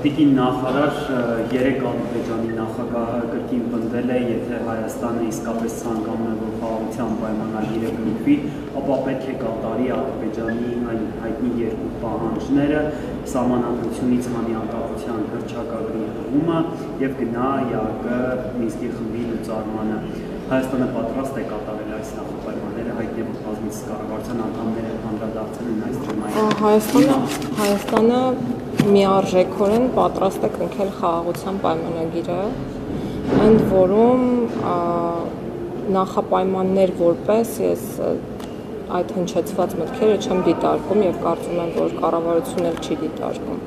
Տիկին նախարար երեք Ադրբեջանի նախագահը կրկին պնդել է, եթե Հայաստանը իսկապես ցանկանում է, որ խաղաղության պայմանագիրը կնքվի, ապա պետք է կատարի Ադրբեջանի այն հայտնի երկու պահանջները՝ սահմանադրությունից անիատավության հռչակագրի հղումը եւ գնա ԵԱՀԿ Մինսկի խմբի լուծարմանը։ Հայաստանը պատրաստ է կատարել այս նախապայմանները, հայտնի որ բազմիցս կառավարության անդամները անդրադարձել են այս թեմային։ Հայաստանը միարժեքորեն պատրաստ է կնքել խաղաղության պայմանագիրը, ընդ որում նախապայմաններ որպես ես այդ հնչեցված մտքերը չեմ դիտարկում եւ կարծում եմ, որ կառավարությունն էլ չի դիտարկում։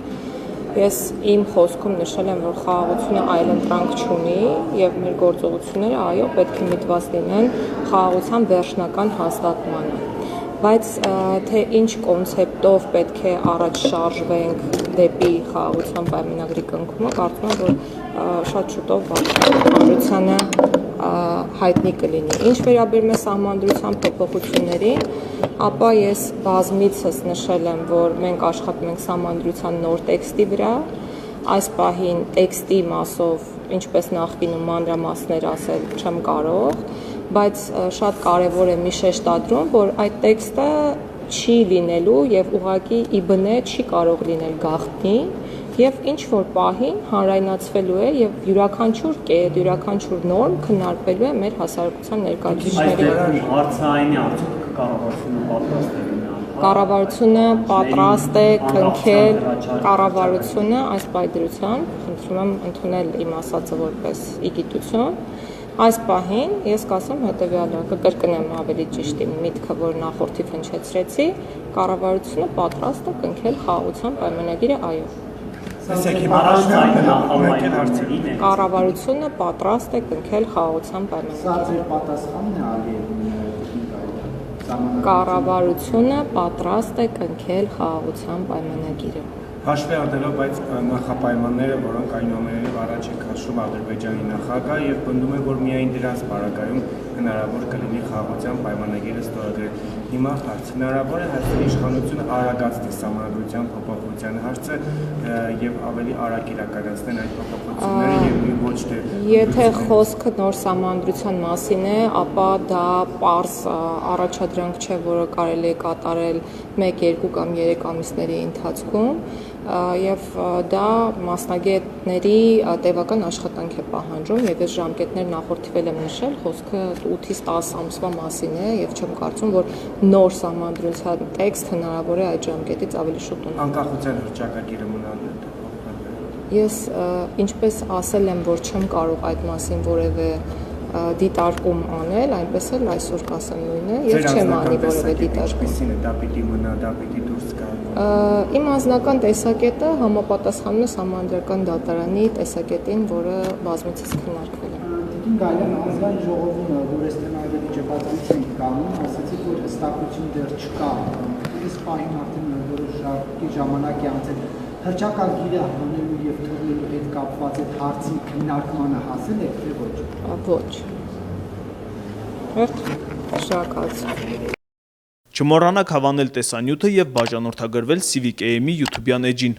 Ես իմ խոսքում նշել եմ, որ խաղաղությունը այլընտրանք չունի եւ մեր գործողությունները այո պետք է միտված լինեն խաղաղության վերջնական հաստատմանը։ Բայց թե ինչ կոնցեպտով պետք է առաջ շարժվենք դեպի խաղաղության պայմանագրի կնքումը, կարծում եմ, որ շատ շուտով հանրությանը հայտնի կլինի։ Ինչ վերաբերում է սահմանադրության փոփոխություններին, ապա ես բազմիցս նշել եմ, որ մենք աշխատում ենք սահմանադրության նոր տեքստի վրա, այս պահին տեքստի մասով, ինչպես նախկինում մանրամասներ ասել չեմ կարող, բայց շատ կարևոր է մի շեշտադրում, որ այդ տեքստը չի լինելու եւ ուղղակի ի բնե չի կարող լինել գաղտնի եւ ինչ որ պահին հանրայնացվելու է եւ յուրաքանչյուր կետ, յուրաքանչյուր նորմ քննարկվելու է մեր հասարակության ներկայացուցիչների։ Այս հարցը այն է, արդյոք կառավարությունը պատրաստ է կնքել կառավարությունը այս պայծրությամբ, խնդրում եմ ընդունել իմ ասածը որպես իգիտություն։ Այս պահին ես կասեմ հետևյալը, կկրկնեմ ավելի ճիշտ իմ միտքը, որ նախորդիվ հնչեցրեցի, կառավարությունը պատրաստ է կնքել խաղաղության պայմանագիրը, այո։ Կառավարությունը պատրաստ է կնքել խաղաղության պայմանագիրը։ Կառավարությունը պատրաստ է կնքել խաղաղության պայմանագիրը։ Հաշվի առնելով բայց նախապայմանները, որոնք այնուամենայնիվ առաջ է քաշում Ադրբեջանի նախագահը եւ պնդում է, որ միայն դրանց բարակայում հնարավոր կլինի խաղաղության պայմանագիրը ստորագրել։ Հիմա հարց հնարավոր է Հայաստանի իշխանությունը արագացնի սահմանադրության փոփոխության հարցը եւ ավելի արագ իրականացնել այդ փոփոխությունները եւ ոչ թե Եթե խոսքը նոր սահմանադրության մասին է, ապա դա պարզ առաջադրանք չէ, որը կարելի է կատարել 1, 2 կամ 3 ամիսների ընթացքում եւ դա մասնագետների տևական աշխատանք է պահանջում եւ այս ժամկետներ նախորդիվել եմ նշել, խոսքը 8-ից 10 ամսվա մասին է եւ չեմ կարծում, որ նոր սահմանադրության տեքստ հնարավոր է այդ ժամկետից ավելի շուտ ունենալ։ Անկախության հռչակագիրը մնալու է Ես ինչպես ասել եմ, որ չեմ կարող այդ մասին որևէ դիտարկում անել, այնպես էլ այսօր կասեմ նույնը, ես չեմ անի որևէ դիտարկում։ Դա պիտի մնա, դա պիտի դուրս գա։ Իմ անձնական տեսակետը համապատասխանում է Սահմանադրական դատարանի տեսակետին, որը բազմիցս քննարկվել է։ Տիկին Գալյան, ազգային ժողովում, որ այստեղ ավելի ճեպատանից ենք կանում, ասացիք, որ հստակություն դեռ չկա։ Այս պահին արդեն որոշակի ժամանակ է անցել։ Հռչակագիրը հանելու եւ թողնելու հետ կապված այդ հարցի քննարկմանը հասել եք թե ոչ։ Ոչ։ Շնորհակալություն։ Չմոռանաք հավանել տեսանյութը եւ բաժանորդագրվել Civic AM-ի YouTube-յան էջին։